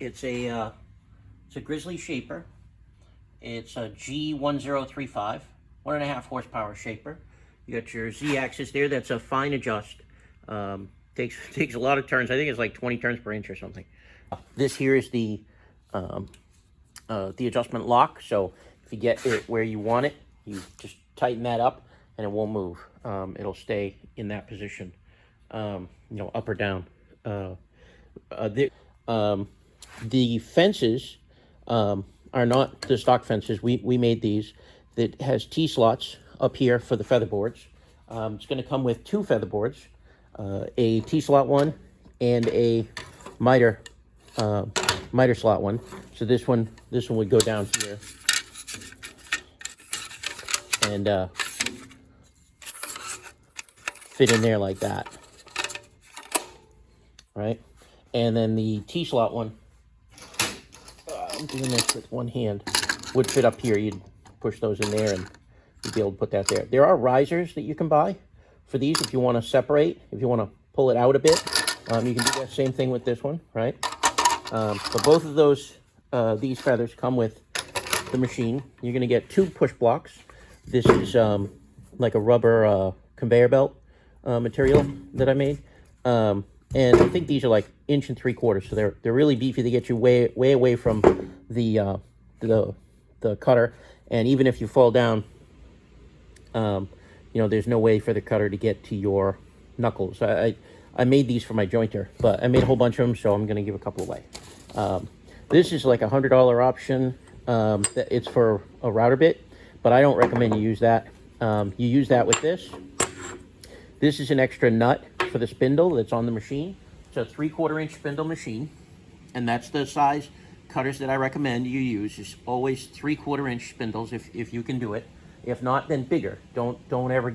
It's a Grizzly shaper. It's a G1035, 1.5 horsepower shaper. You got your Z-axis there. That's a fine adjust. Takes a lot of turns. I think it's like 20 turns per inch or something. This here is the adjustment lock. So if you get it where you want it, you just tighten that up, and it won't move. It'll stay in that position, you know, up or down. The fences are not the stock fences. We made these. That has T-slots up here for the feather boards. It's going to come with 2 feather boards, a T-slot one and a miter slot one. So this one would go down here and fit in there like that, right? And then the T-slot one, I'm doing this with one hand, would fit up here. You'd push those in there and you'd be able to put that there. There are risers that you can buy for these if you want to separate, if you want to pull it out a bit. You can do that same thing with this one, right? But both of those, these feathers come with the machine. You're going to get 2 push blocks. This is like a rubber conveyor belt material that I made. And I think these are like 1 3/4 inches, so they're really beefy. They get you way away from the cutter, and even if you fall down, you know, there's no way for the cutter to get to your knuckles. I made these for my jointer, but I made a whole bunch of them, so I'm going to give a couple away. This is like a $100 option. It's for a router bit, but I don't recommend you use that. You use that with this. This is an extra nut for the spindle that's on the machine. It's a 3/4 inch spindle machine, and that's the size cutters that I recommend you use. Is always 3/4 inch spindles if you can do it. If not, then bigger. Don't ever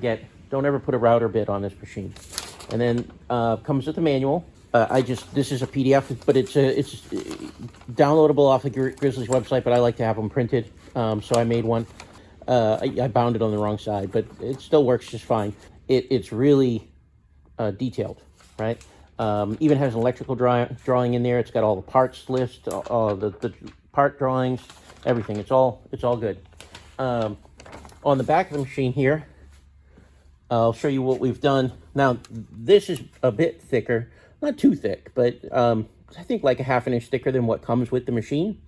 put a router bit on this machine. And then comes with the manual. This is a PDF, but it's downloadable off the Grizzly's website, but I like to have them printed, so I made one. I bound it on the wrong side, but it still works just fine. It's really detailed, right? Even has an electrical drawing in there. It's got all the parts list, the part drawings, everything. It's all good. On the back of the machine here, I'll show you what we've done. Now, this is a bit thicker, not too thick, but I think like a 1/2 inch thicker than what comes with the machine.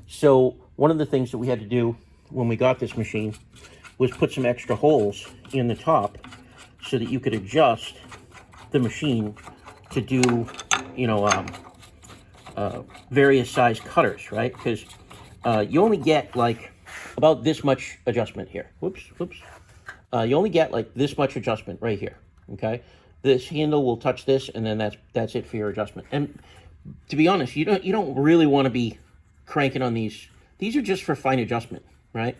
So one of the things that we had to do when we got this machine was put some extra holes in the top so that you could adjust the machine to do, you know, various size cutters, right? Because you only get like about this much adjustment here. Whoops. You only get like this much adjustment right here, okay? This handle will touch this, and then that's it for your adjustment. And to be honest, you don't really want to be cranking on these. These are just for fine adjustment, right?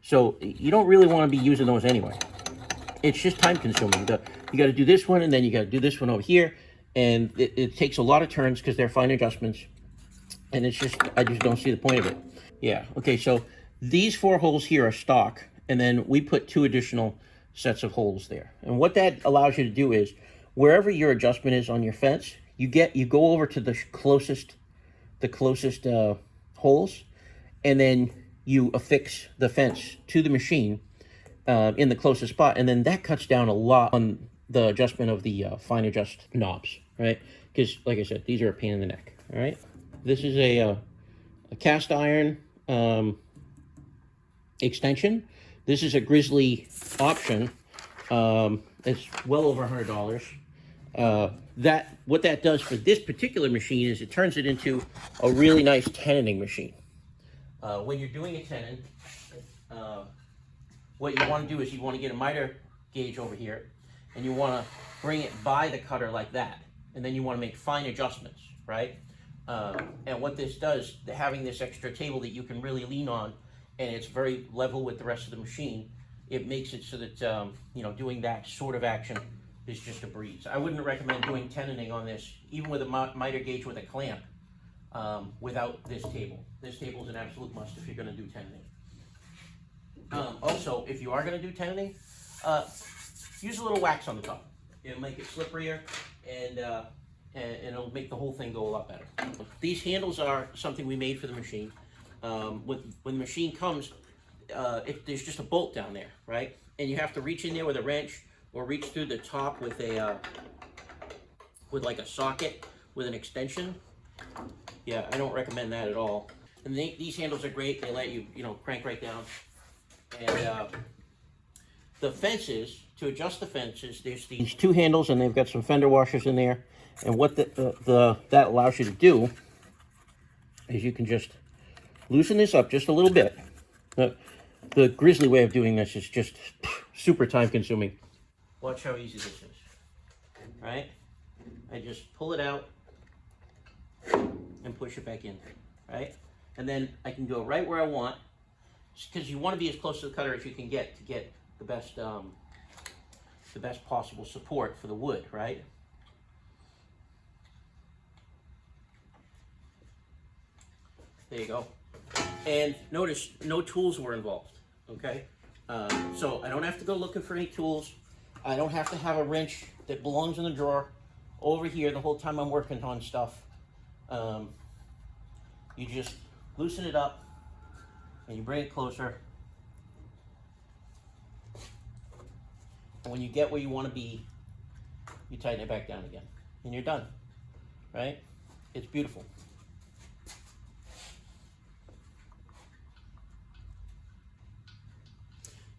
So you don't really want to be using those anyway. It's just time consuming. You got to do this one, and then you got to do this one over here, and it takes a lot of turns because they're fine adjustments, and I just don't see the point of it. Yeah, okay, so these 4 holes here are stock, and then we put 2 additional sets of holes there. And what that allows you to do is, wherever your adjustment is on your fence, you go over to the closest holes, and then you affix the fence to the machine in the closest spot, and then that cuts down a lot on the adjustment of the fine adjust knobs, right? Because, like I said, these are a pain in the neck. All right, this is a cast iron extension. This is a Grizzly option. It's well over $100. What that does for this particular machine is it turns it into a really nice tenon machine. When you're doing a tenon, what you want to do is you want to get a miter gauge over here, and you want to bring it by the cutter like that, and then you want to make fine adjustments, right? And what this does, having this extra table that you can really lean on, and it's very level with the rest of the machine, it makes it so that you know, doing that sort of action is just a breeze. I wouldn't recommend doing tenoning on this, even with a miter gauge with a clamp, without this table. This table is an absolute must if you're going to do tenoning. Also, if you are going to do tenoning, use a little wax on the top. It'll make it slipperier, and and it'll make the whole thing go a lot better. These handles are something we made for the machine. When the machine comes, there's just a bolt down there, right? And you have to reach in there with a wrench or reach through the top with a with like a socket with an extension. Yeah, I don't recommend that at all. And these handles are great. They let you, crank right down. And the fences, to adjust the fences, there's these two handles, and they've got some fender washers in there. And what that allows you to do is you can just loosen this up just a little bit. The Grizzly way of doing this is just super time consuming. Watch how easy this is, right? I just pull it out and push it back in, right? And then I can go right where I want, because you want to be as close to the cutter as you can get to get the best possible support for the wood, right? There you go. And notice no tools were involved, okay? So I don't have to go looking for any tools. I don't have to have a wrench that belongs in the drawer over here the whole time I'm working on stuff. You just loosen it up and you bring it closer. And when you get where you want to be, you tighten it back down again. And you're done, right? It's beautiful.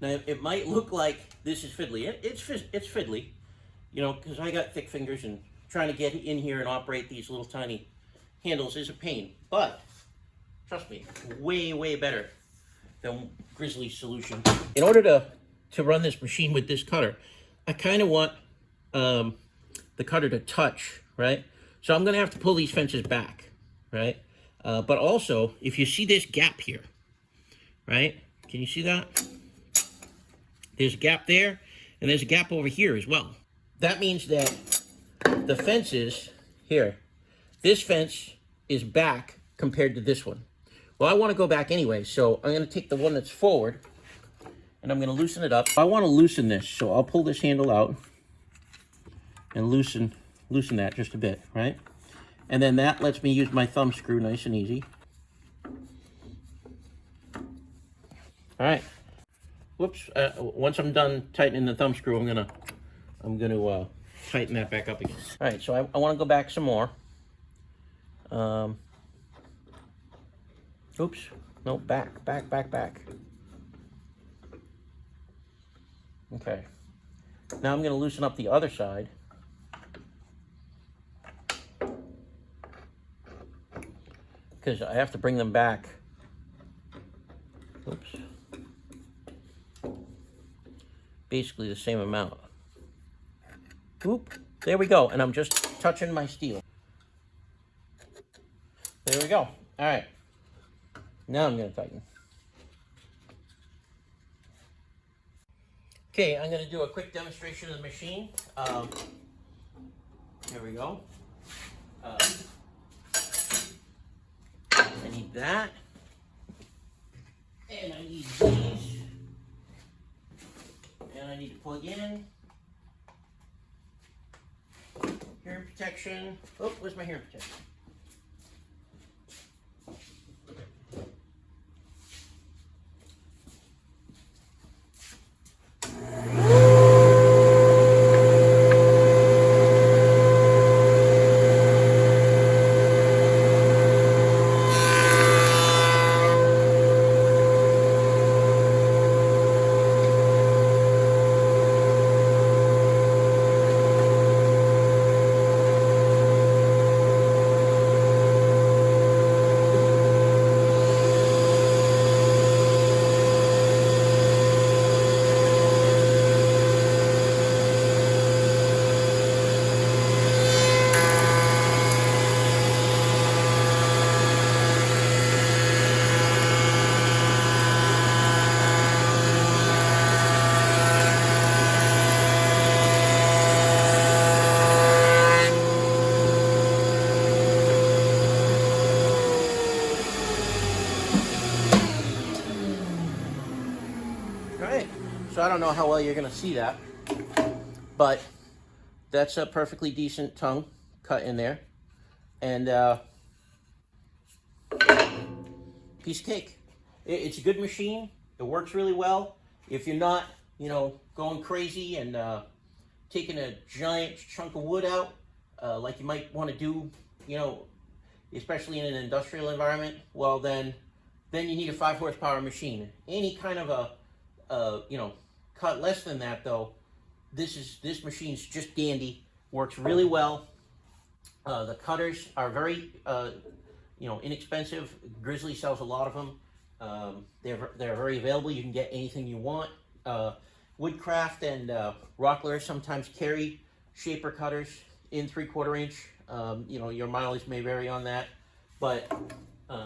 Now, it might look like this is fiddly. It's fiddly, because I got thick fingers, and trying to get in here and operate these little tiny handles is a pain. But trust me, way, way better than Grizzly's solution. In order to run this machine with this cutter, I kind of want the cutter to touch, right? So I'm going to have to pull these fences back, right? But also, if you see this gap here, right? Can you see that? There's a gap there, and there's a gap over here as well. That means that the fences here, this fence is back compared to this one. Well, I want to go back anyway, so I'm going to take the one that's forward, and I'm going to loosen it up. I want to loosen this, so I'll pull this handle out and loosen that just a bit, right? And then that lets me use my thumb screw nice and easy. All right. Whoops, once I'm done tightening the thumb screw, I'm gonna tighten that back up again. All right, so I want to go back some more. Oops, no, back. Okay, now I'm gonna loosen up the other side. Because I have to bring them back. Oops. Basically the same amount. Oop, there we go. And I'm just touching my steel. There we go. All right. Now I'm going to tighten. Okay, I'm going to do a quick demonstration of the machine. Here we go. I need that. And I need these. And I need to plug in. Hearing protection. Oh, where's my hearing protection? So I don't know how well you're going to see that, but that's a perfectly decent tongue cut in there, and piece of cake. It's a good machine. It works really well. If you're not, you know, going crazy and taking a giant chunk of wood out, like you might want to do, you know, especially in an industrial environment, well then you need a 5 horsepower machine. Any kind of a you know, cut less than that though, this machine's just dandy. Works really well. The cutters are very you know, inexpensive. Grizzly sells a lot of them. They're very available. You can get anything you want. Woodcraft and Rockler sometimes carry shaper cutters in 3/4 inch. You know, your mileage may vary on that, but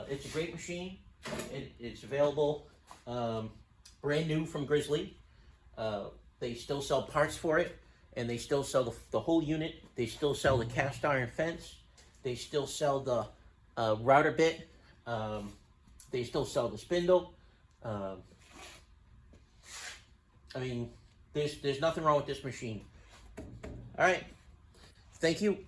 it's a great machine. It's available brand new from Grizzly. They still sell parts for it, and they still sell the whole unit. They still sell the cast iron fence. They still sell the router bit. They still sell the spindle. I mean, there's nothing wrong with this machine. All right. Thank you.